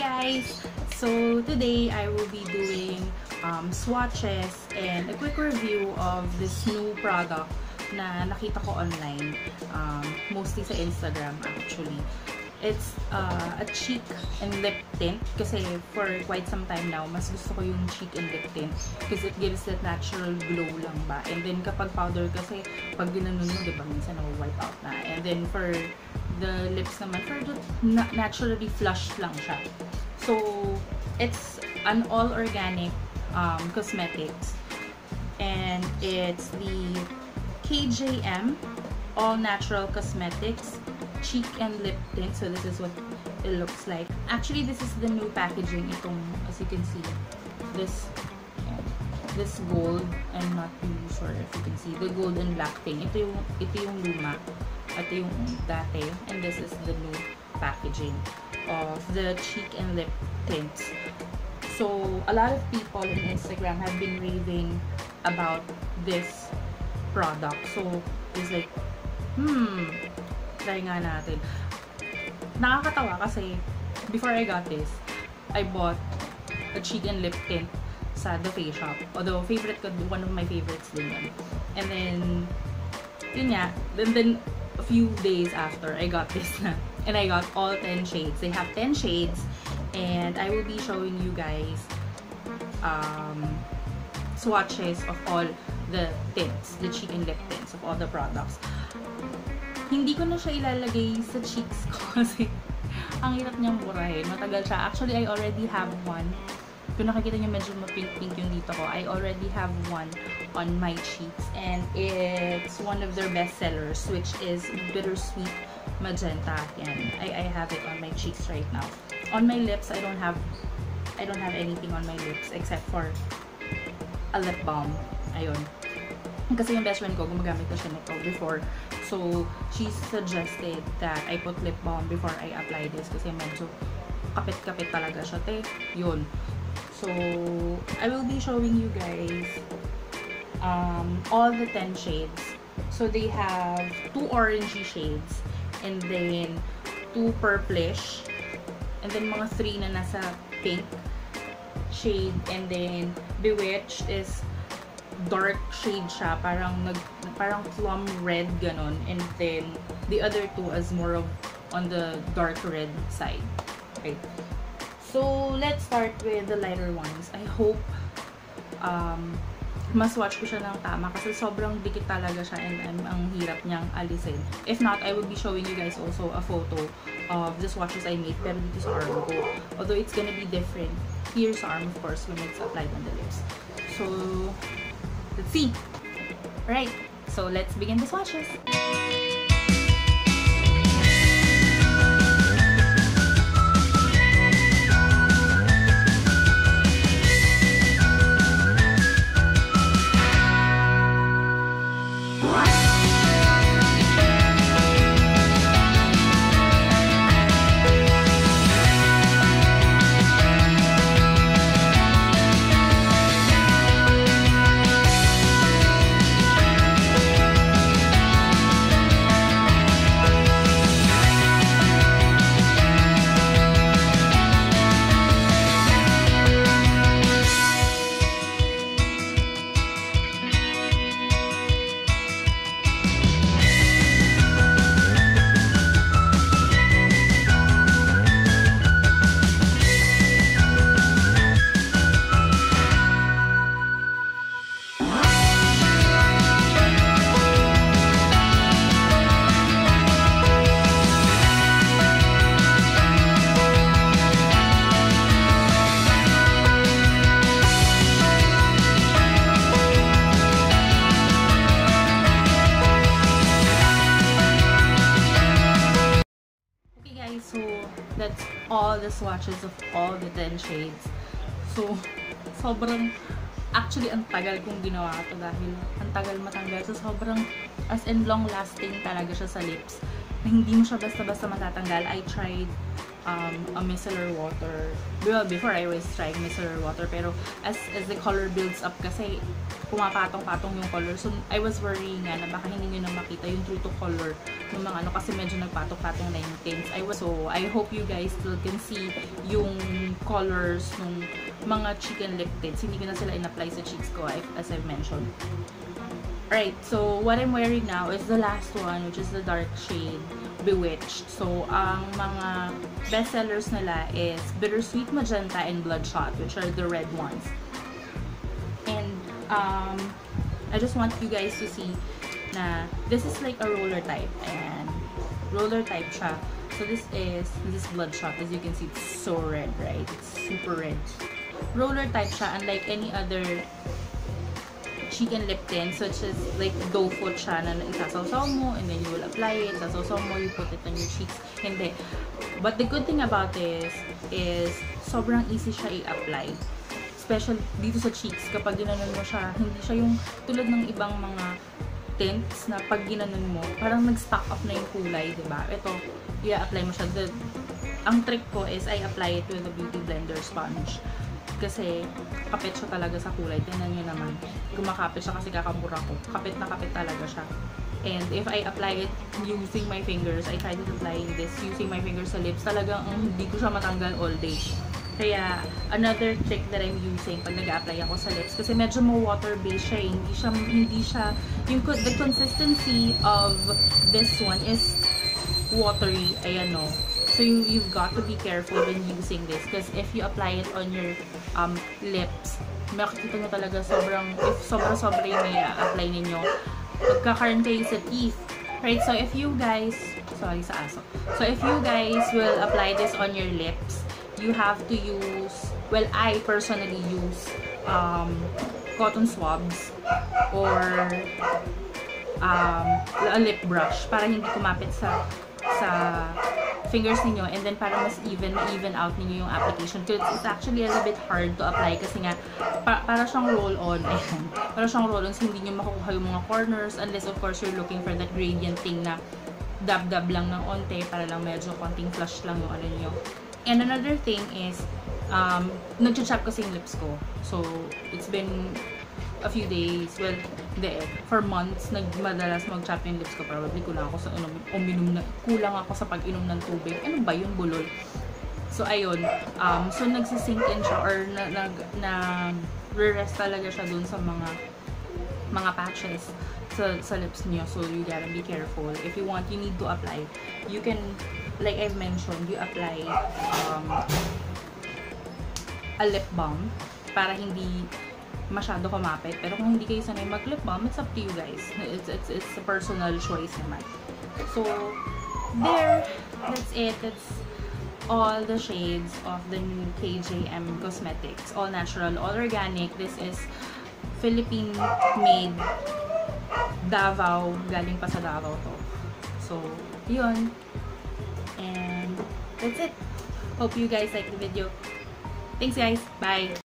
guys! So today I will be doing swatches and a quick review of this new product na nakita ko online, mostly sa Instagram actually. It's a cheek and lip tint kasi for quite some time now, mas gusto ko yung cheek and lip tint because it gives that natural glow lang ba. And then kapag powder kasi, pag ginanon mo, diba, minsan na-wipe out na. And then for the lips naman, for the naturally flushed lang siya. So, it's an all-organic cosmetics. And it's the KJM All Natural Cosmetics Cheek and Lip Tint. So this is what it looks like. Actually, this is the new packaging. Itong, as you can see, this gold. I'm not really sure if you can see the gold and black thing. Ito yung luma. Ito yung dati. And this is the new packaging of the cheek and lip tints. So a lot of people on Instagram have been raving about this product. So it's like, try nga natin. Nakakatawa kasi before I got this, I bought a cheek and lip tint sa The Face Shop. Although favorite ko, one of my favorites din yun. And then, yun nga, then a few days after, I got this na. And I got all 10 shades. They have 10 shades. And I will be showing you guys swatches of all the tints, the cheek and lip tints of all the products. Hindi ko na siya ilalagay sa cheeks ko kasi ang hirap niyang murahin. Matagal siya. Actually, I already have one. Kung nakikita niyo medyo mapink-pink yung dito ko, I already have one on my cheeks. And it's one of their best sellers, which is Bittersweet Magenta. Yan. I have it on my cheeks right now. On my lips, I don't have anything on my lips except for a lip balm. Ayun. Kasi yung best friend ko, gumagamit na siya nito before. So, she suggested that I put lip balm before I apply this kasi medyo kapit-kapit talaga siya. Yun. So, I will be showing you guys all the 10 shades. So, they have 2 orangey shades and then 2 purplish and then mga 3 na nasa pink shade, and then Bewitched is dark shade siya, parang plum red ganon, and then the other 2 is more of on the dark red side. Okay, so let's start with the lighter ones. I hope mas-watch ko siya ng tama kasi sobrang dikit talaga siya and ang hirap niyang alisin. If not, I will be showing you guys also a photo of the swatches I made pero dito sa arm ko. Although it's gonna be different here sa arm, of course, when it's applied on the lips. So, let's see. Alright, so let's begin the swatches. So, that's all the swatches of all the 10 shades. So, sobrang, actually, ang tagal kong ginawa ito dahil ang tagal matanggal. So, sobrang, as in long-lasting talaga siya sa lips. Na hindi mo siya basta-basta matatanggal. I tried a micellar water. Well, before I was trying micellar water, pero as the color builds up kasi pumapatong-patong yung color. So I was worrying nga na baka hindi nyo na makita yung true to color ng mga ano kasi medyo nagpatong-patong na yung tints. So I hope you guys still can see yung colors ng mga chicken lip tints. Hindi ko na sila in-apply sa cheeks ko as I've mentioned. Alright, so what I'm wearing now is the last one, which is the dark shade Bewitched. So, ang mga bestsellers nila is Bittersweet Magenta and Bloodshot, which are the red ones. And, I just want you guys to see na this is like a roller type. And, roller type siya. So, this is Bloodshot. As you can see, it's so red, right? It's super red. Roller type siya, unlike any other chicken lip tint, such as like doe foot siya na isasawsaw mo and then you will apply it, isasawsaw mo, you put it on your cheeks. Hindi. But the good thing about this is sobrang easy siya i-apply. Especially dito sa cheeks, kapag ginanon mo siya, hindi siya yung tulad ng ibang mga tints na pag ginanon mo, parang nag-stack up na yung kulay, diba? Ito, i-apply mo siya. Ang trick ko is I apply it with a beauty blender sponge. Kasi kapit siya talaga sa kulay. Tingnan nyo naman. Kumakapit siya kasi kakamura ko. Kapit na kapit talaga siya. And if I apply it using my fingers, I tried applying this using my fingers sa lips, talagang hindi ko siya matanggal all day. Kaya, another trick that I'm using pag nag-a-apply ako sa lips, kasi medyo mo water-based siya, hindi siya, the consistency of this one is watery, ayan o. So, you've got to be careful when using this because if you apply it on your lips, makikita nyo talaga if sobra-sobra yung apply ninyo, magkakaroon kayo sa teeth. Right? So, if you guys, sorry sa aso. So, if you guys will apply this on your lips, you have to use, well, I personally use cotton swabs or a lip brush para hindi kumapit sa fingers ninyo, and then para mas even out ninyo yung application. Because it's actually a little bit hard to apply kasi nga para siyang roll-on. Ayan. Para siyang roll-on, so hindi nyo makukuha yung mga corners unless of course you're looking for that gradient thing na dab-dab lang ng onte para lang medyo konting flush lang yung ano nyo. And another thing is nag-chap kasi yung lips ko. So, it's been a few days, well, for months, madalas mag-chap yung lips ko. Probably kulang ako sa pag-inom ng tubig. Ano ba yun, bulol? So, ayun. So, nagsisink in siya or re-rest talaga siya dun sa mga patches sa lips niyo. So, you gotta be careful. If you want, you need to apply. You can, like I've mentioned, you apply a lip balm para hindi masyado kumapit. Pero kung hindi kayo sanay mag-lip balm, it's up to you guys. It's a personal choice naman. So, that's it. That's all the shades of the new KJM Cosmetics. All natural, all organic. This is Philippine-made Davao. Galing pa sa Davao to. So, yun. And that's it. Hope you guys like the video. Thanks guys. Bye!